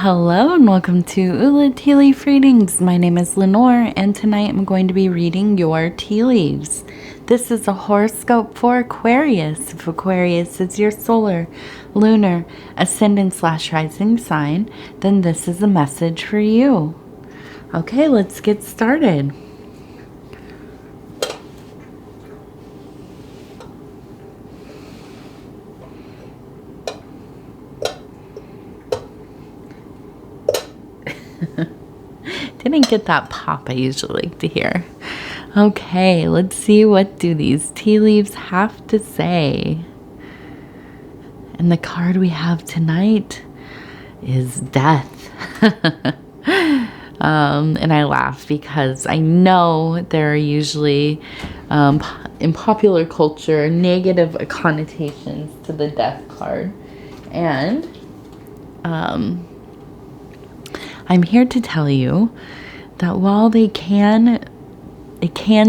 Hello and welcome to Ula Tea Leaf Readings. My name is Lenor and tonight I'm going to be reading your tea leaves. This is a horoscope for Aquarius. If Aquarius is your solar, lunar, ascendant/rising sign, then this is a message for you. Okay, let's get started. Didn't get that pop I usually like to hear. Okay, let's see what do these tea leaves have to say. And the card we have tonight is death. And I laugh because I know there are usually in popular culture negative connotations to the death card. And I'm here to tell you that while it can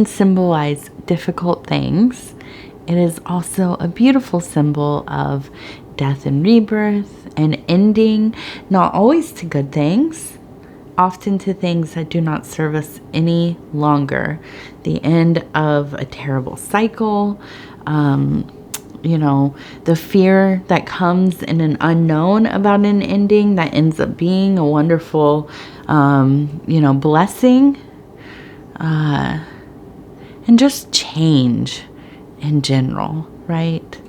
symbolize difficult things, it is also a beautiful symbol of death and rebirth and ending, not always to good things, often to things that do not serve us any longer. The end of a terrible cycle, the fear that comes in an unknown about an ending that ends up being a wonderful, blessing, and just change in general, right?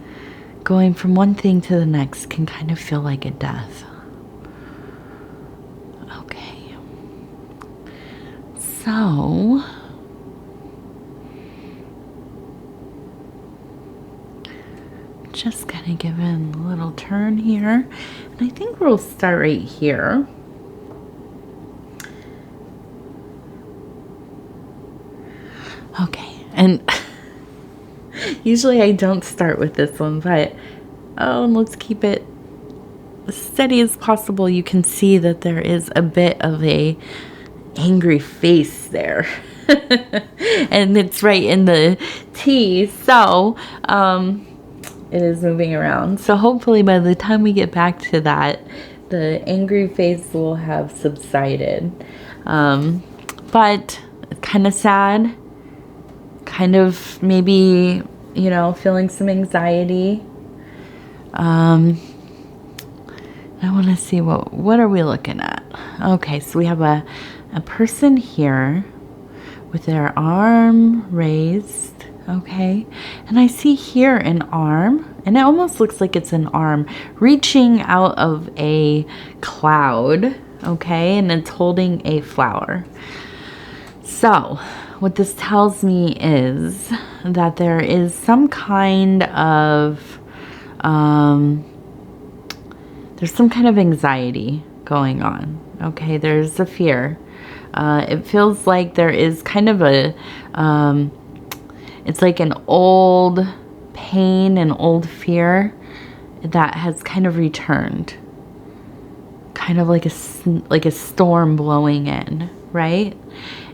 Going from one thing to the next can kind of feel like a death. Okay. So, just gonna give it a little turn here, and I think we'll start right here. Okay, and usually I don't start with this one, but let's keep it as steady as possible. You can see that there is a bit of a angry face there. And it's right in the tea, so it is moving around. So hopefully by the time we get back to that, the angry face will have subsided. But kind of sad, kind of maybe, feeling some anxiety. I want to see what are we looking at? Okay, so we have a person here with their arm raised. Okay, and I see here an arm, and it almost looks like it's an arm reaching out of a cloud, okay, and it's holding a flower. So what this tells me is that there is some kind of there's some kind of anxiety going on. Okay, there's a fear. It feels like there is kind of a it's like an old pain and old fear that has kind of returned. Kind of like a storm blowing in, right?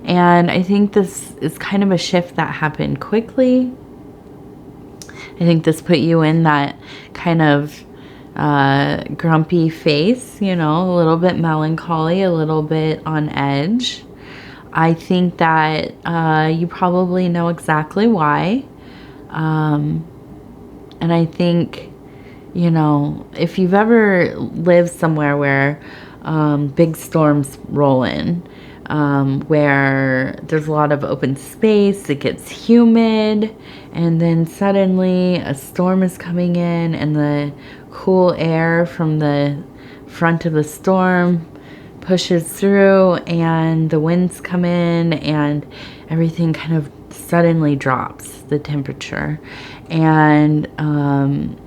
And I think this is kind of a shift that happened quickly. I think this put you in that kind of grumpy face, a little bit melancholy, a little bit on edge. I think that you probably know exactly why. And I think, if you've ever lived somewhere where big storms roll in, where there's a lot of open space, it gets humid, and then suddenly a storm is coming in and the cool air from the front of the storm pushes through and the winds come in and everything kind of suddenly drops the temperature, and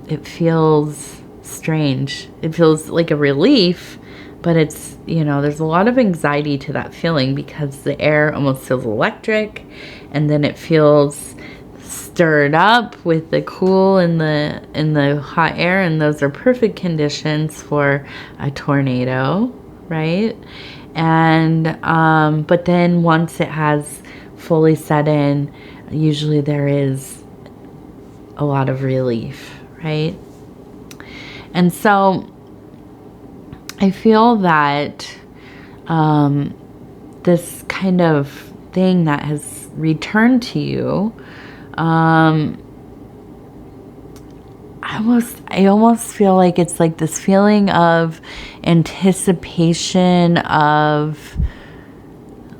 it feels strange. It feels like a relief, but it's, there's a lot of anxiety to that feeling because the air almost feels electric, and then it feels stirred up with the cool and the hot air, and those are perfect conditions for a tornado, right? And but then once it has fully set in, usually there is a lot of relief, right? And so I feel that this kind of thing that has returned to you, I almost feel like it's like this feeling of anticipation of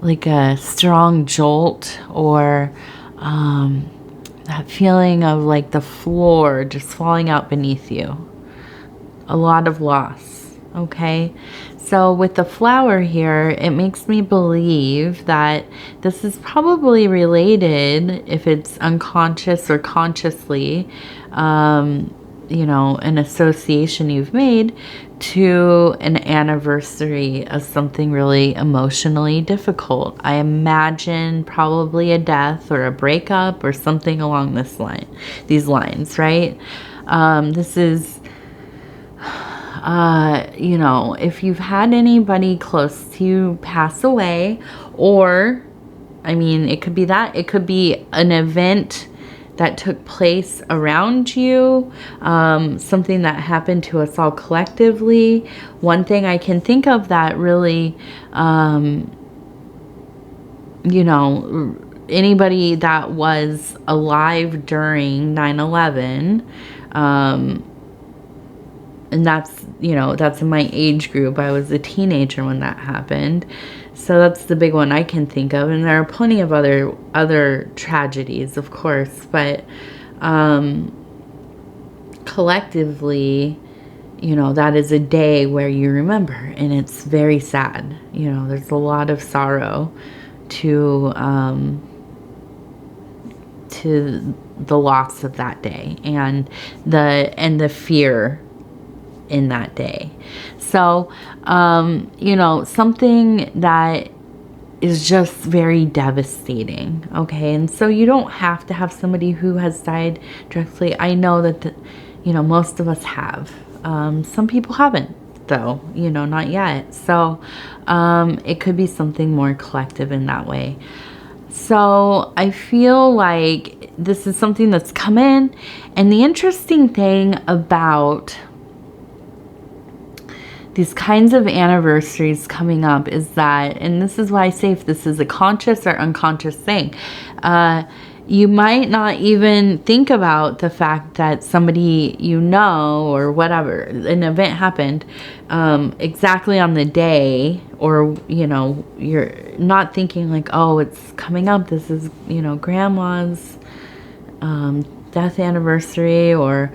like a strong jolt, or that feeling of like the floor just falling out beneath you. A lot of loss, okay? So with the flower here, it makes me believe that this is probably related, if it's unconscious or consciously, you know, an association you've made to an anniversary of something really emotionally difficult. I imagine probably a death or a breakup or something along these lines, right? This is, you know, if you've had anybody close to you pass away, or, I mean, it could be that, it could be an event that took place around you, something that happened to us all collectively. One thing I can think of that really, you know, anybody that was alive during 9/11, and that's, you know, that's in my age group. I was a teenager when that happened. So that's the big one I can think of. And there are plenty of other tragedies, of course. But collectively, you know, that is a day where you remember. And it's very sad. You know, there's a lot of sorrow to the loss of that day. And the fear in that day. So, you know, something that is just very devastating. Okay. And so you don't have to have somebody who has died directly. I know that, you know, most of us have. Some people haven't, though, you know, not yet. So, it could be something more collective in that way. So I feel like this is something that's come in. And the interesting thing about these kinds of anniversaries coming up is that, and this is why I say if this is a conscious or unconscious thing, you might not even think about the fact that somebody you know or whatever, an event happened exactly on the day, or, you know, you're not thinking like, oh, it's coming up, this is, you know, grandma's death anniversary, or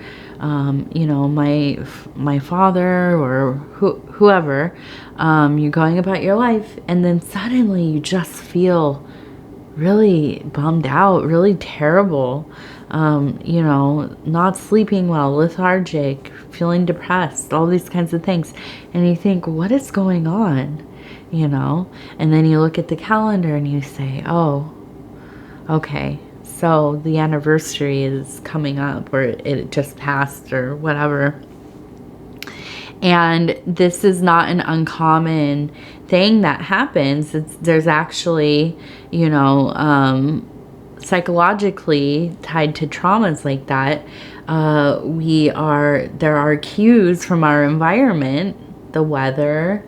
you know, my father, or whoever, you're going about your life, and then suddenly you just feel really bummed out, really terrible, you know, not sleeping well, lethargic, feeling depressed, all these kinds of things. And you think, what is going on? You know, and then you look at the calendar and you say, oh, okay, so the anniversary is coming up, or it just passed, or whatever. And this is not an uncommon thing that happens. There's actually, you know, psychologically tied to traumas like that. There are cues from our environment, the weather,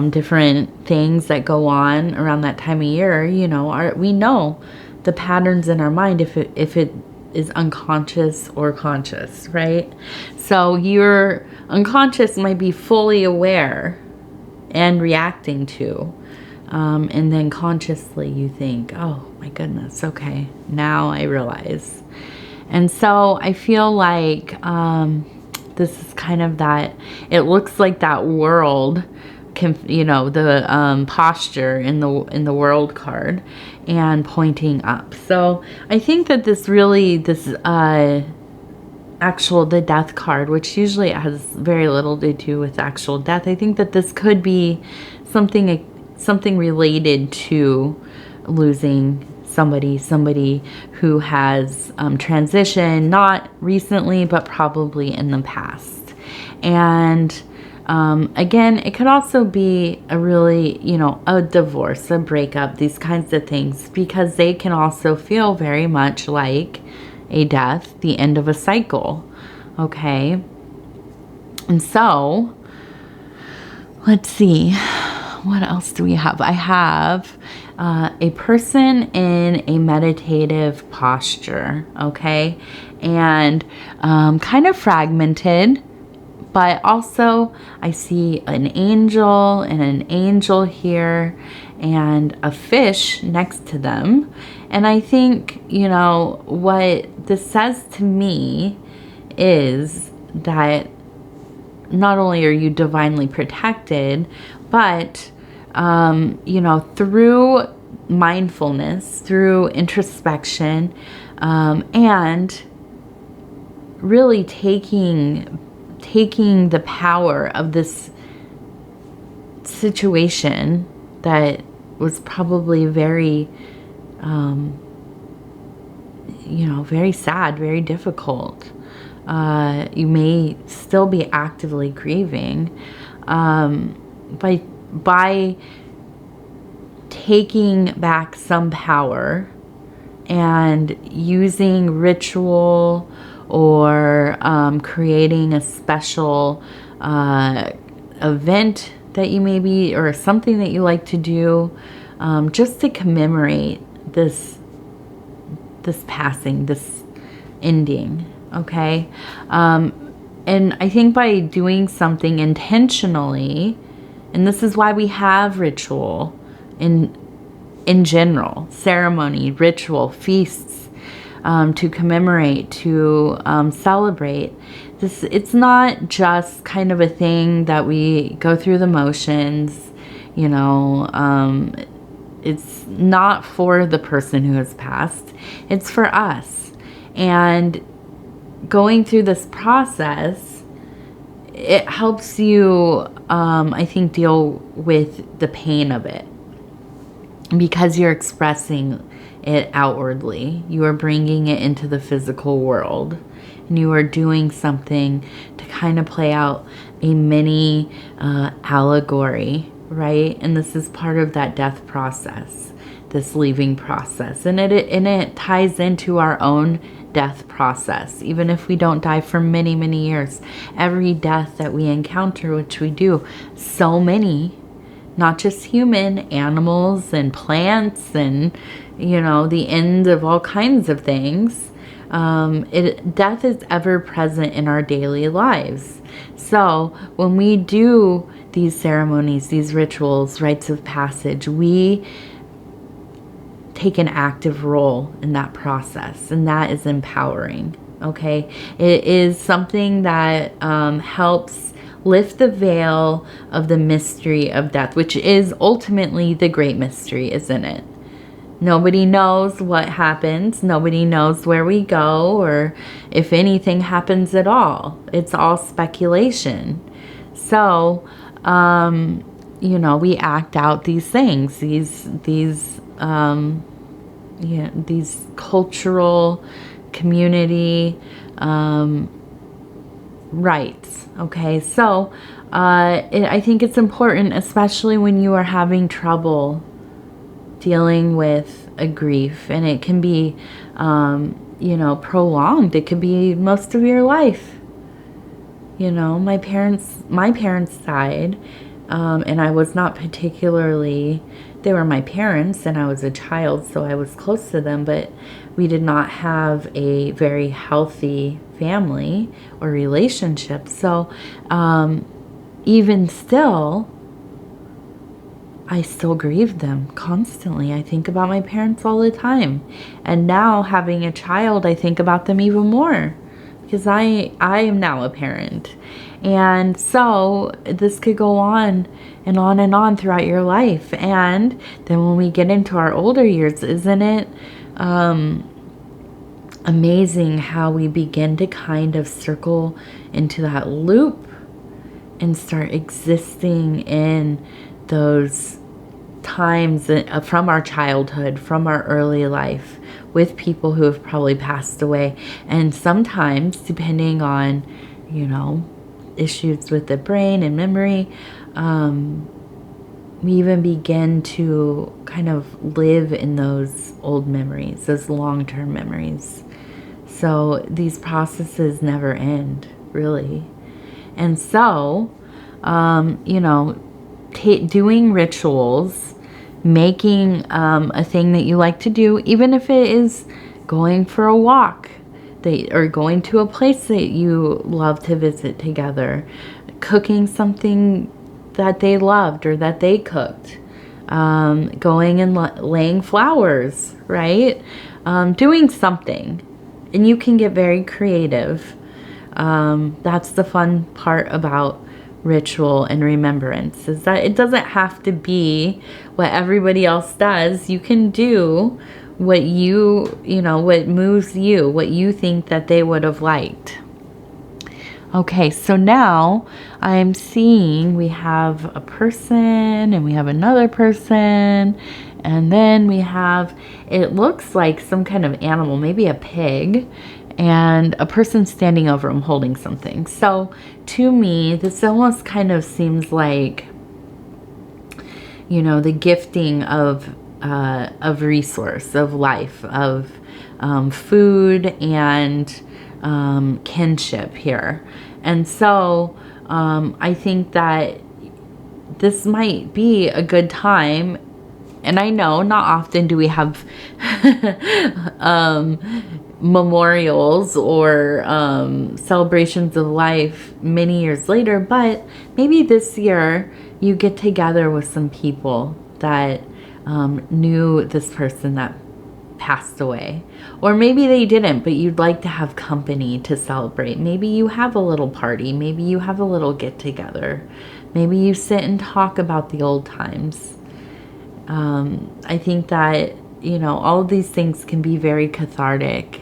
different things that go on around that time of year. You know, we know the patterns in our mind if it is unconscious or conscious, right? So your unconscious might be fully aware and reacting to, and then consciously you think, oh my goodness, okay, now I realize. And so I feel like this is kind of that, it looks like that world, you know, the posture in the world card and pointing up. So I think that the death card, which usually has very little to do with actual death, I think that this could be something related to losing somebody who has transitioned, not recently, but probably in the past. And again, it could also be a really, you know, a divorce, a breakup, these kinds of things, because they can also feel very much like a death, the end of a cycle. Okay. And so Let's see. What else do we have? I have a person in a meditative posture, okay? And kind of fragmented, but also I see an angel and an angel here and a fish next to them. And I think, you know, what this says to me is that not only are you divinely protected, but, you know, through mindfulness, through introspection, and really taking the power of this situation that was probably very, you know, very sad, very difficult. You may still be actively grieving, by taking back some power and using ritual or creating a special event that you maybe, or something that you like to do, just to commemorate this passing, this ending. Okay. And I think by doing something intentionally, and this is why we have ritual in general, ceremony, ritual, feasts, to commemorate, to celebrate. It's not just kind of a thing that we go through the motions, you know. It's not for the person who has passed. It's for us. And going through this process, it helps you, I think, deal with the pain of it, because you're expressing it outwardly. You are bringing it into the physical world, and you are doing something to kind of play out a mini allegory, right? And this is part of that death process, this leaving process, and it ties into our own death process. Even if we don't die for many, many years, every death that we encounter, which we do so many, not just human, animals and plants, and, you know, the end of all kinds of things, death is ever present in our daily lives. So when we do these ceremonies, these rituals, rites of passage, we take an active role in that process, and that is empowering. Okay, it is something that helps lift the veil of the mystery of death, which is ultimately the great mystery, isn't it? Nobody knows what happens. Nobody knows where we go, or if anything happens at all. It's all speculation. So, you know, we act out these things, these cultural, community rights. Okay, so I think it's important, especially when you are having trouble dealing with a grief, and it can be, you know, prolonged. It could be most of your life. You know, my parents died, and I was not particularly, they were my parents, and I was a child, so I was close to them, but we did not have a very healthy family or relationship. So even still, I still grieve them constantly. I think about my parents all the time. And now, having a child, I think about them even more, because I am now a parent. And so this could go on and on and on throughout your life. And then when we get into our older years, isn't it amazing how we begin to kind of circle into that loop and start existing in those times from our childhood, from our early life, with people who have probably passed away. And sometimes, depending on, you know, issues with the brain and memory, we even begin to kind of live in those old memories, those long-term memories. So these processes never end, really. And so, you know, doing rituals, making a thing that you like to do, even if it is going for a walk, or going to a place that you love to visit together, cooking something that they loved or that they cooked, going and laying flowers, right? Doing something. And you can get very creative. That's the fun part about ritual and remembrance, is that it doesn't have to be what everybody else does. You can do what what moves you, what you think that they would have liked. Okay, so now I'm seeing we have a person and we have another person, and then we have, it looks like some kind of animal, maybe a pig, and a person standing over him holding something. So to me, this almost kind of seems like, the gifting of resource, of life, of food and kinship here. And so I think that this might be a good time. And I know not often do we have memorials or celebrations of life many years later, but maybe this year you get together with some people that knew this person that passed away. Or maybe they didn't, but you'd like to have company to celebrate. Maybe you have a little party. Maybe you have a little get together. Maybe you sit and talk about the old times. I think that, all of these things can be very cathartic.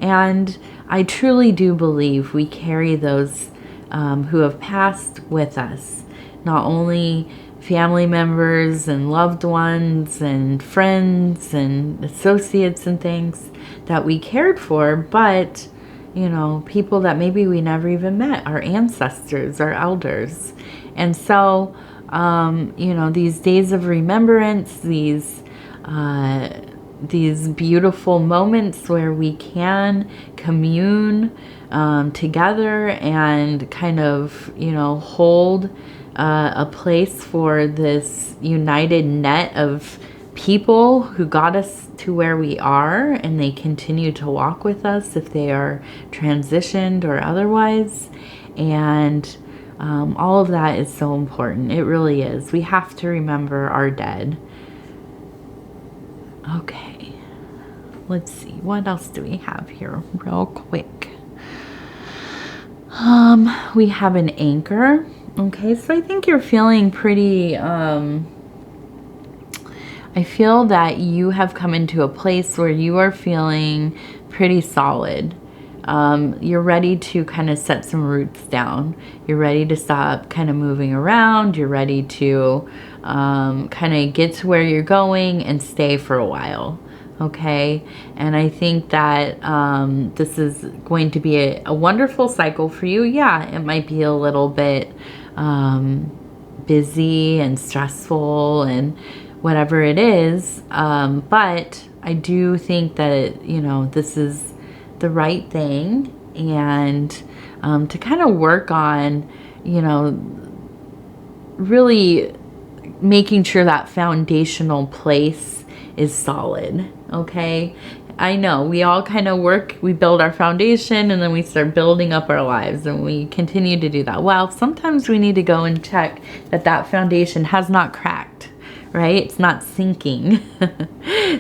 And I truly do believe we carry those who have passed with us. Not only family members and loved ones and friends and associates and things that we cared for, but, people that maybe we never even met, our ancestors, our elders. And so, these days of remembrance, these beautiful moments where we can commune together and kind of, hold a place for this united net of people who got us to where we are, and they continue to walk with us if they are transitioned or otherwise. And all of that is so important. It really is. We have to remember our dead. Okay, let's see. What else do we have here real quick? We have an anchor. Okay, so I think you're feeling pretty, I feel that you have come into a place where you are feeling pretty solid. You're ready to kind of set some roots down. You're ready to stop kind of moving around. You're ready to kind of get to where you're going and stay for a while. Okay, and I think that this is going to be a wonderful cycle for you. Yeah, it might be a little bit busy and stressful and whatever it is, but I do think that, this is the right thing, and to kind of work on, really making sure that foundational place is solid. Okay, I know we all kind of we build our foundation, and then we start building up our lives, and we continue to do that. Well, sometimes we need to go and check that foundation has not cracked, right? It's not sinking.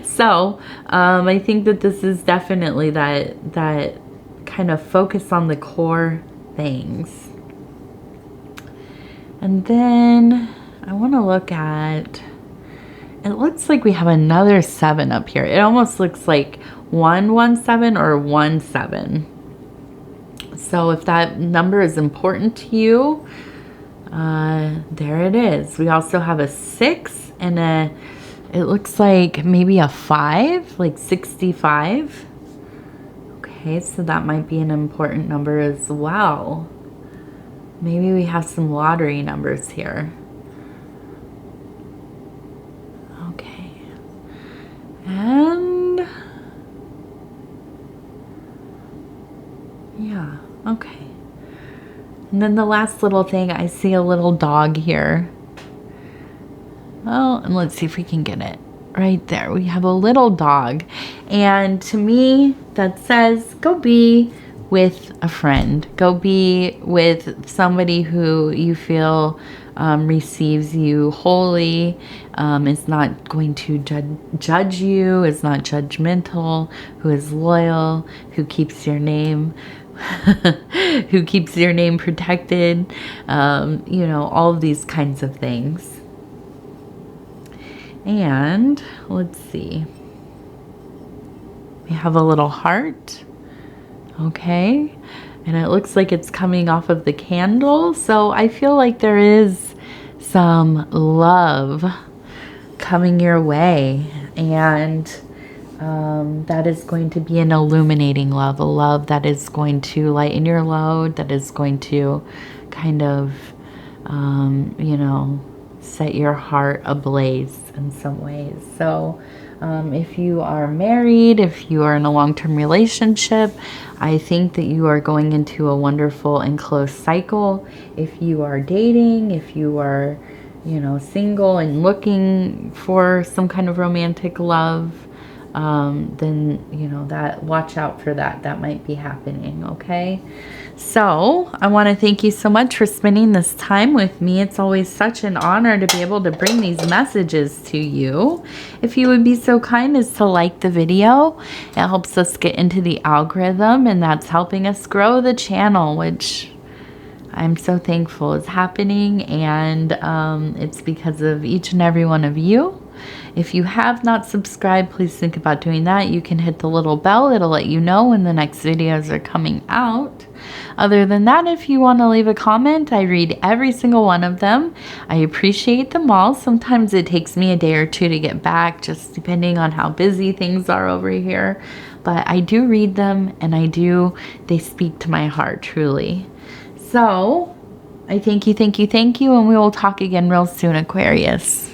So I think that this is definitely that kind of focus on the core things. And then I want to look at, it looks like we have another 7 up here. It almost looks like 117 or 17. So if that number is important to you, there it is. We also have a 6 and it looks like maybe a 5, like 65. Okay, so that might be an important number as well. Maybe we have some lottery numbers here. Okay. And yeah, okay. And then the last little thing, I see a little dog here. and let's see if we can get it. Right there, we have a little dog. And to me, that says, go be with a friend. Go be with somebody who you feel receives you wholly, is not going to judge you, is not judgmental, who is loyal, who keeps your name, who keeps your name protected, you know, all of these kinds of things. And let's see. We have a little heart. Okay. And it looks like it's coming off of the candle. So I feel like there is some love coming your way. And that is going to be an illuminating love. A love that is going to lighten your load. That is going to kind of, you know, set your heart ablaze in some ways. So if you are married, if you are in a long-term relationship, I think that you are going into a wonderful and close cycle. If you are dating, if you are, you know, single and looking for some kind of romantic love, then, you know, that, watch out for that. That might be happening, okay? So I want to thank you so much for spending this time with me. It's always such an honor to be able to bring these messages to you. If you would be so kind as to like the video, it helps us get into the algorithm, and that's helping us grow the channel, which I'm so thankful is happening, and it's because of each and every one of you. If you have not subscribed, please think about doing that. You can hit the little bell. It'll let you know when the next videos are coming out. Other than that, if you want to leave a comment, I read every single one of them. I appreciate them all. Sometimes it takes me a day or two to get back, just depending on how busy things are over here. But I do read them, and they speak to my heart, truly. So I thank you, and we will talk again real soon, Aquarius.